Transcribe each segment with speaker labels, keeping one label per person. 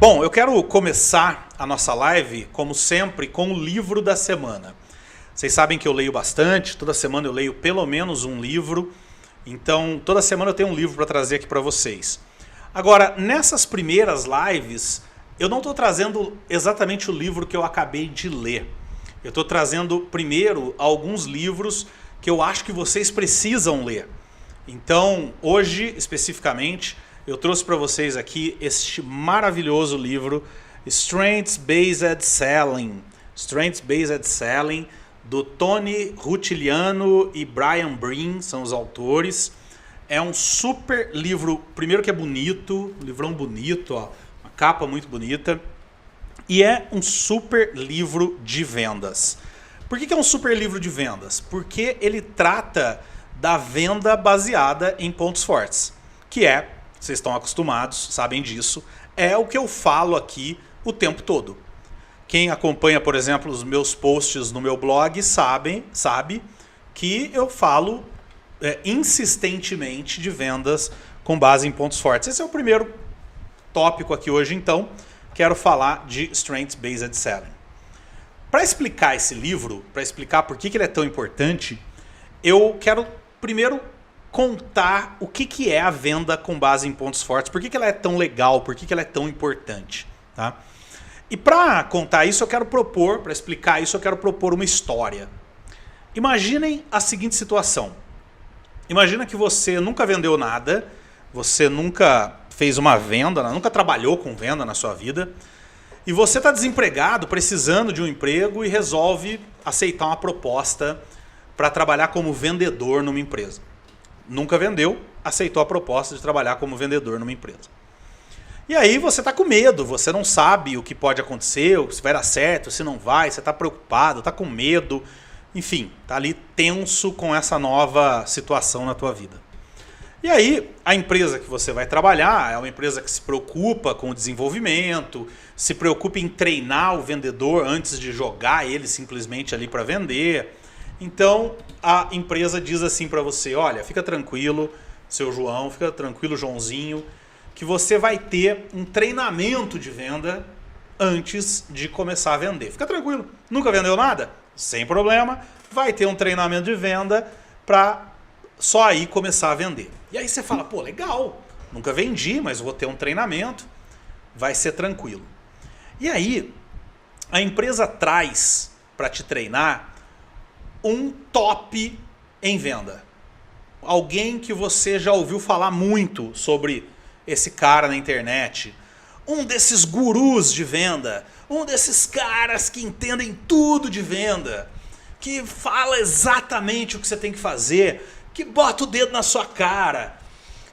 Speaker 1: Bom, eu quero começar a nossa live, como sempre, com o livro da semana. Vocês sabem que eu leio bastante, toda semana eu leio pelo menos um livro, então toda semana eu tenho um livro para trazer aqui para vocês. Agora, nessas primeiras lives, eu não estou trazendo exatamente o livro que eu acabei de ler. Eu estou trazendo primeiro alguns livros que eu acho que vocês precisam ler. Então, hoje, especificamente, eu trouxe para vocês aqui este maravilhoso livro, Strengths Based Selling. Strengths Based Selling, do Tony Rutiliano e Brian Breen, são os autores. É um super livro, primeiro que é bonito, um livrão bonito, ó, uma capa muito bonita. E é um super livro de vendas. Por que é um super livro de vendas? Porque ele trata da venda baseada em pontos fortes, que é, vocês estão acostumados, sabem disso, é o que eu falo aqui o tempo todo. Quem acompanha, por exemplo, os meus posts no meu blog sabe que eu falo insistentemente de vendas com base em pontos fortes. Esse é o primeiro tópico aqui hoje, então. Quero falar de Strengths Based Selling. Para explicar esse livro, para explicar por que ele é tão importante, eu quero primeiro contar o que é a venda com base em pontos fortes, por que ela é tão legal, por que ela é tão importante. Tá? E para contar isso, eu quero propor, para explicar isso, eu quero propor uma história. Imaginem a seguinte situação. Imagina que você nunca vendeu nada, você nunca fez uma venda, nunca trabalhou com venda na sua vida, e você está desempregado, precisando de um emprego e resolve aceitar uma proposta para trabalhar como vendedor numa empresa. Nunca vendeu, aceitou a proposta de trabalhar como vendedor numa empresa. E aí você está com medo, você não sabe o que pode acontecer, se vai dar certo, se não vai, você está preocupado, está com medo, enfim, está ali tenso com essa nova situação na tua vida. E aí, a empresa que você vai trabalhar é uma empresa que se preocupa com o desenvolvimento, se preocupa em treinar o vendedor antes de jogar ele simplesmente ali para vender. Então, a empresa diz assim para você, olha, fica tranquilo, seu João, fica tranquilo, Joãozinho, que você vai ter um treinamento de venda antes de começar a vender. Fica tranquilo, nunca vendeu nada? Sem problema, vai ter um treinamento de venda para só aí começar a vender. E aí você fala, pô, legal, nunca vendi, mas vou ter um treinamento, vai ser tranquilo. E aí, a empresa traz para te treinar um top em venda. Alguém que você já ouviu falar muito sobre esse cara na internet. Um desses gurus de venda, um desses caras que entendem tudo de venda, que fala exatamente o que você tem que fazer, que bota o dedo na sua cara.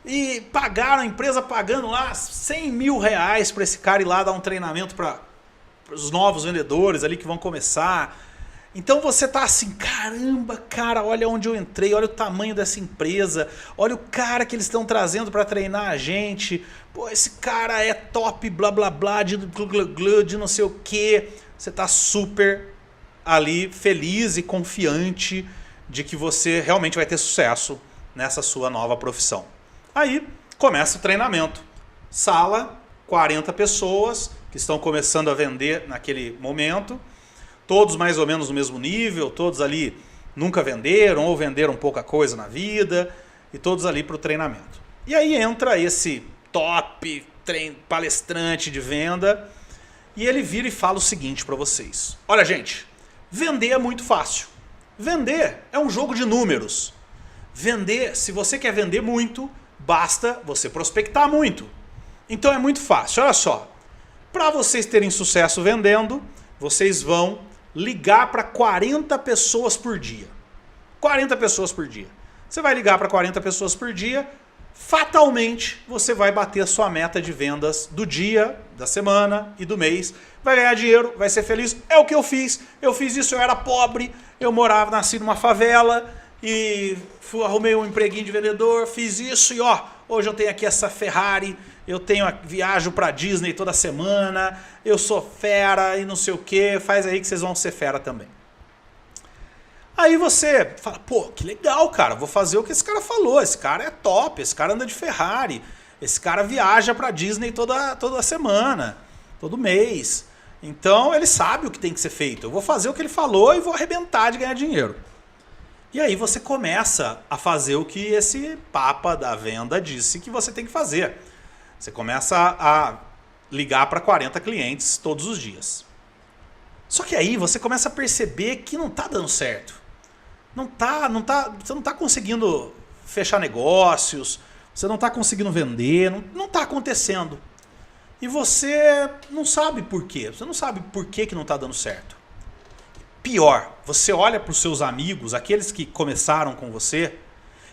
Speaker 1: E pagaram, a empresa pagando lá 100 mil reais para esse cara ir lá dar um treinamento para os novos vendedores ali que vão começar. Então você tá assim, caramba, cara, olha onde eu entrei, olha o tamanho dessa empresa, olha o cara que eles estão trazendo para treinar a gente. Pô, esse cara é top, blá blá blá, de não sei o que. Você tá super ali feliz e confiante de que você realmente vai ter sucesso nessa sua nova profissão. Aí começa o treinamento. Sala, 40 pessoas que estão começando a vender naquele momento. Todos mais ou menos no mesmo nível, todos ali nunca venderam ou venderam pouca coisa na vida. E todos ali para o treinamento. E aí entra esse top palestrante de venda. E ele vira e fala o seguinte para vocês. Olha, gente, vender é muito fácil. Vender é um jogo de números. Vender, se você quer vender muito, basta você prospectar muito. Então é muito fácil. Olha só, para vocês terem sucesso vendendo, vocês vão ligar para 40 pessoas por dia. 40 pessoas por dia. Você vai ligar para 40 pessoas por dia, fatalmente você vai bater a sua meta de vendas do dia, da semana e do mês. Vai ganhar dinheiro, vai ser feliz. É o que eu fiz. Eu fiz isso, eu era pobre, eu nasci numa favela e arrumei um empreguinho de vendedor, fiz isso e ó, hoje eu tenho aqui essa Ferrari, viajo pra Disney toda semana, eu sou fera e não sei o que, faz aí que vocês vão ser fera também. Aí você fala, pô, que legal, cara, vou fazer o que esse cara falou, esse cara é top, esse cara anda de Ferrari, esse cara viaja pra Disney toda semana. todo mês. Então ele sabe o que tem que ser feito. Eu vou fazer o que ele falou e vou arrebentar de ganhar dinheiro. E aí você começa a fazer o que esse papa da venda disse que você tem que fazer. Você começa a ligar para 40 clientes todos os dias. Só que aí você começa a perceber que não está dando certo. Você não está conseguindo fechar negócios, você não está conseguindo vender, não está acontecendo. E você não sabe por quê. Você não sabe por que não está dando certo. Pior, você olha para os seus amigos, aqueles que começaram com você,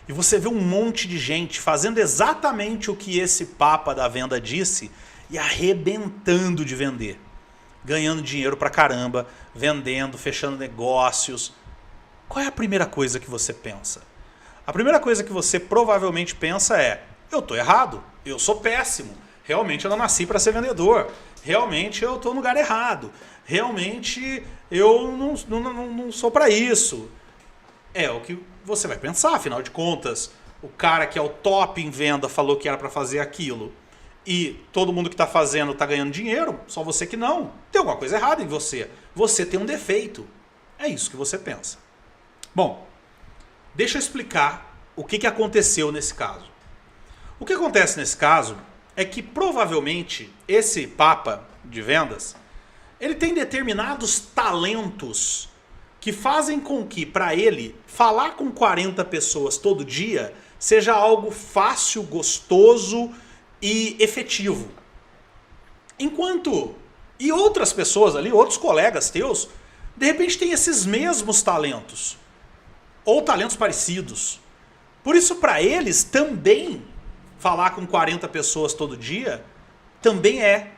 Speaker 1: e você vê um monte de gente fazendo exatamente o que esse papa da venda disse e arrebentando de vender. Ganhando dinheiro pra caramba, vendendo, fechando negócios. Qual é a primeira coisa que você pensa? A primeira coisa que você provavelmente pensa é: eu estou errado, eu sou péssimo, realmente eu não nasci para ser vendedor, realmente eu estou no lugar errado, realmente eu não sou para isso. É o que você vai pensar, afinal de contas, o cara que é o top em venda falou que era para fazer aquilo e todo mundo que está fazendo está ganhando dinheiro, só você que não. Tem alguma coisa errada em você. Você tem um defeito. É isso que você pensa. Bom, deixa eu explicar o que aconteceu nesse caso. O que acontece nesse caso é que provavelmente esse papa de vendas, ele tem determinados talentos que fazem com que, para ele, falar com 40 pessoas todo dia seja algo fácil, gostoso e efetivo. Enquanto e outras pessoas ali, outros colegas teus, de repente têm esses mesmos talentos. Ou talentos parecidos. Por isso, para eles, também falar com 40 pessoas todo dia também é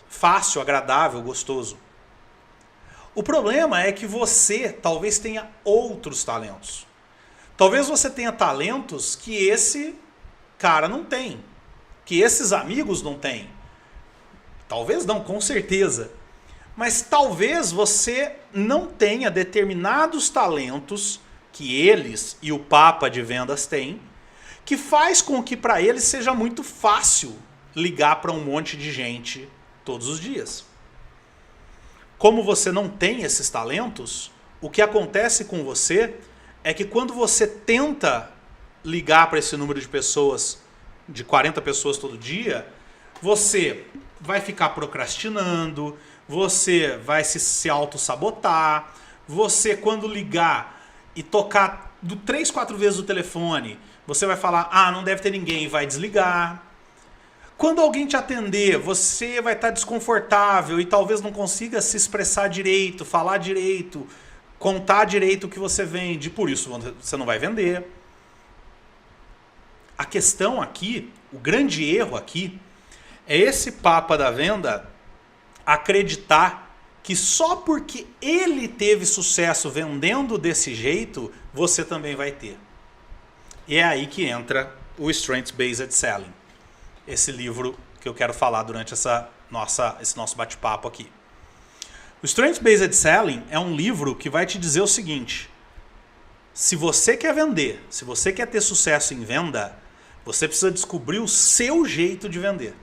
Speaker 1: fácil, agradável, gostoso. O problema é que você talvez tenha outros talentos. Talvez você tenha talentos que esse cara não tem, que esses amigos não têm. Talvez não, com certeza. Mas talvez você não tenha determinados talentos que eles e o papa de vendas têm, que faz com que para eles seja muito fácil ligar para um monte de gente todos os dias. Como você não tem esses talentos, o que acontece com você é que quando você tenta ligar para esse número de pessoas, de 40 pessoas todo dia, você vai ficar procrastinando, você vai se auto-sabotar, você quando ligar e tocar 3, 4 vezes o telefone, você vai falar, não deve ter ninguém, e vai desligar. Quando alguém te atender, você vai estar desconfortável e talvez não consiga se expressar direito, falar direito, contar direito o que você vende, por isso você não vai vender. A questão aqui, o grande erro aqui, é esse papa da venda acreditar que só porque ele teve sucesso vendendo desse jeito, você também vai ter. E é aí que entra o Strengths Based Selling. Esse livro que eu quero falar durante esse nosso bate-papo aqui. O Strengths Based Selling é um livro que vai te dizer o seguinte: se você quer vender, se você quer ter sucesso em venda, você precisa descobrir o seu jeito de vender.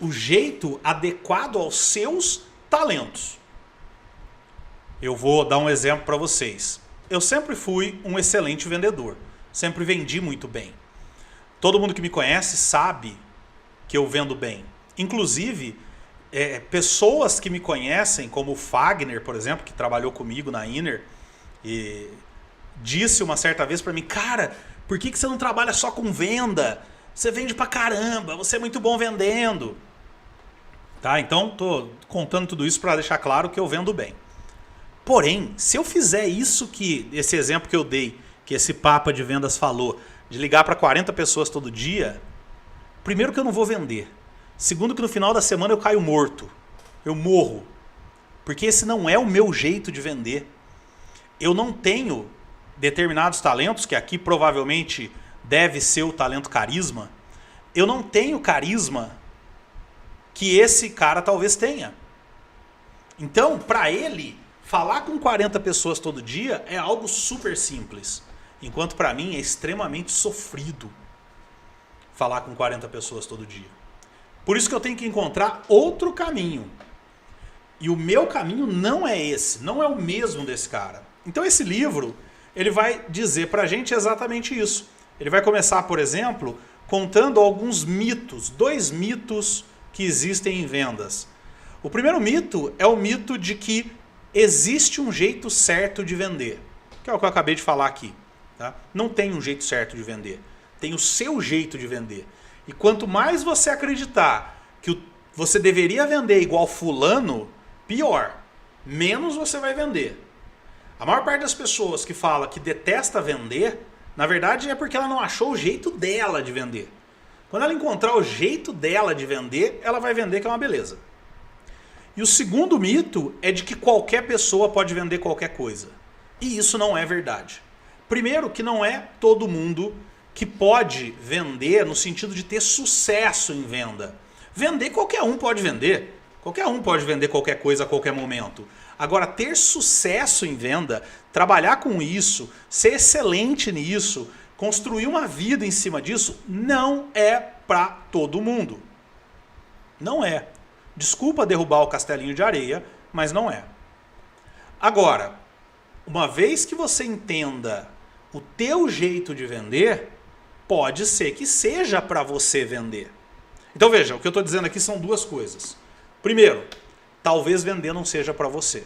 Speaker 1: O jeito adequado aos seus talentos. Eu vou dar um exemplo para vocês. Eu sempre fui um excelente vendedor. Sempre vendi muito bem. Todo mundo que me conhece sabe que eu vendo bem. Inclusive, pessoas que me conhecem, como o Fagner, por exemplo, que trabalhou comigo na Inner, e disse uma certa vez para mim, cara, por que você não trabalha só com venda? Você vende pra caramba, você é muito bom vendendo. Tá? Então, tô contando tudo isso para deixar claro que eu vendo bem. Porém, se eu fizer isso esse exemplo que eu dei, que esse papa de vendas falou, de ligar para 40 pessoas todo dia, primeiro que eu não vou vender. Segundo que no final da semana eu caio morto. Eu morro. Porque esse não é o meu jeito de vender. Eu não tenho determinados talentos, que aqui provavelmente deve ser o talento carisma. Eu não tenho carisma que esse cara talvez tenha. Então, para ele, falar com 40 pessoas todo dia é algo super simples. Enquanto para mim é extremamente sofrido falar com 40 pessoas todo dia. Por isso que eu tenho que encontrar outro caminho. E o meu caminho não é esse, não é o mesmo desse cara. Então esse livro, ele vai dizer pra gente exatamente isso. Ele vai começar, por exemplo, contando alguns mitos, 2 mitos que existem em vendas. O primeiro mito é o mito de que existe um jeito certo de vender, que é o que eu acabei de falar aqui. Tá? Não tem um jeito certo de vender, tem o seu jeito de vender. E quanto mais você acreditar que você deveria vender igual fulano, pior, menos você vai vender. A maior parte das pessoas que fala que detesta vender, na verdade é porque ela não achou o jeito dela de vender. Quando ela encontrar o jeito dela de vender, ela vai vender, que é uma beleza. E o segundo mito é de que qualquer pessoa pode vender qualquer coisa. E isso não é verdade. Primeiro, que não é todo mundo que pode vender no sentido de ter sucesso em venda. Vender, qualquer um pode vender. Qualquer um pode vender qualquer coisa a qualquer momento. Agora, ter sucesso em venda, trabalhar com isso, ser excelente nisso, construir uma vida em cima disso, não é para todo mundo. Não é. Desculpa derrubar o castelinho de areia, mas não é. Agora, uma vez que você entenda o teu jeito de vender, pode ser que seja para você vender. Então veja, o que eu estou dizendo aqui são 2 coisas. Primeiro, talvez vender não seja para você.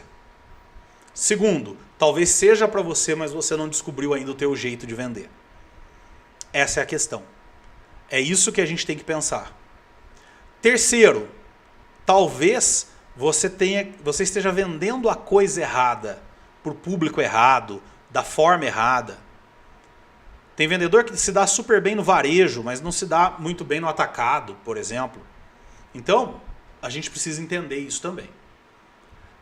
Speaker 1: Segundo, talvez seja para você, mas você não descobriu ainda o teu jeito de vender. Essa é a questão. É isso que a gente tem que pensar. Terceiro, talvez você esteja vendendo a coisa errada, para o público errado, da forma errada. Tem vendedor que se dá super bem no varejo, mas não se dá muito bem no atacado, por exemplo. Então, a gente precisa entender isso também.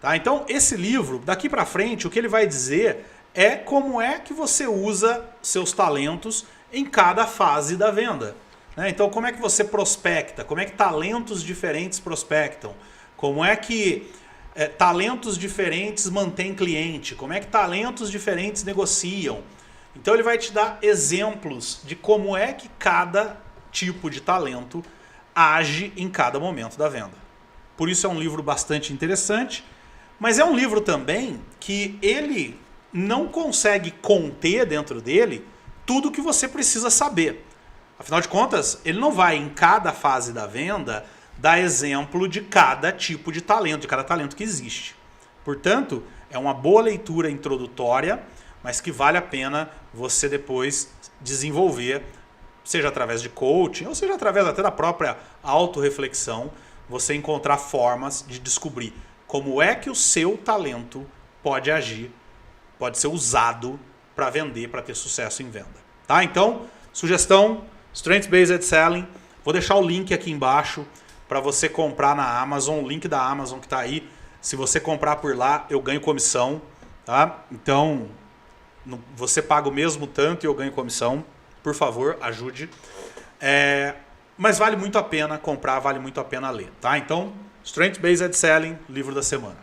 Speaker 1: Tá? Então, esse livro, daqui para frente, o que ele vai dizer é como é que você usa seus talentos em cada fase da venda. Então, como é que você prospecta? Como é que talentos diferentes prospectam? Como é que talentos diferentes mantêm cliente? Como é que talentos diferentes negociam? Então, ele vai te dar exemplos de como é que cada tipo de talento age em cada momento da venda. Por isso é um livro bastante interessante, mas é um livro também que ele não consegue conter dentro dele tudo que você precisa saber. Afinal de contas, ele não vai, em cada fase da venda, dar exemplo de cada tipo de talento, de cada talento que existe. Portanto, é uma boa leitura introdutória, mas que vale a pena você depois desenvolver, seja através de coaching, ou seja através até da própria autorreflexão, você encontrar formas de descobrir como é que o seu talento pode agir, pode ser usado para vender, para ter sucesso em venda. Tá? Então, sugestão, Strengths Based Selling. Vou deixar o link aqui embaixo para você comprar na Amazon, o link da Amazon que está aí. Se você comprar por lá, eu ganho comissão. Tá? Então, você paga o mesmo tanto e eu ganho comissão. Por favor, ajude. Mas vale muito a pena comprar, vale muito a pena ler. Tá? Então, Strengths Based Selling, livro da semana.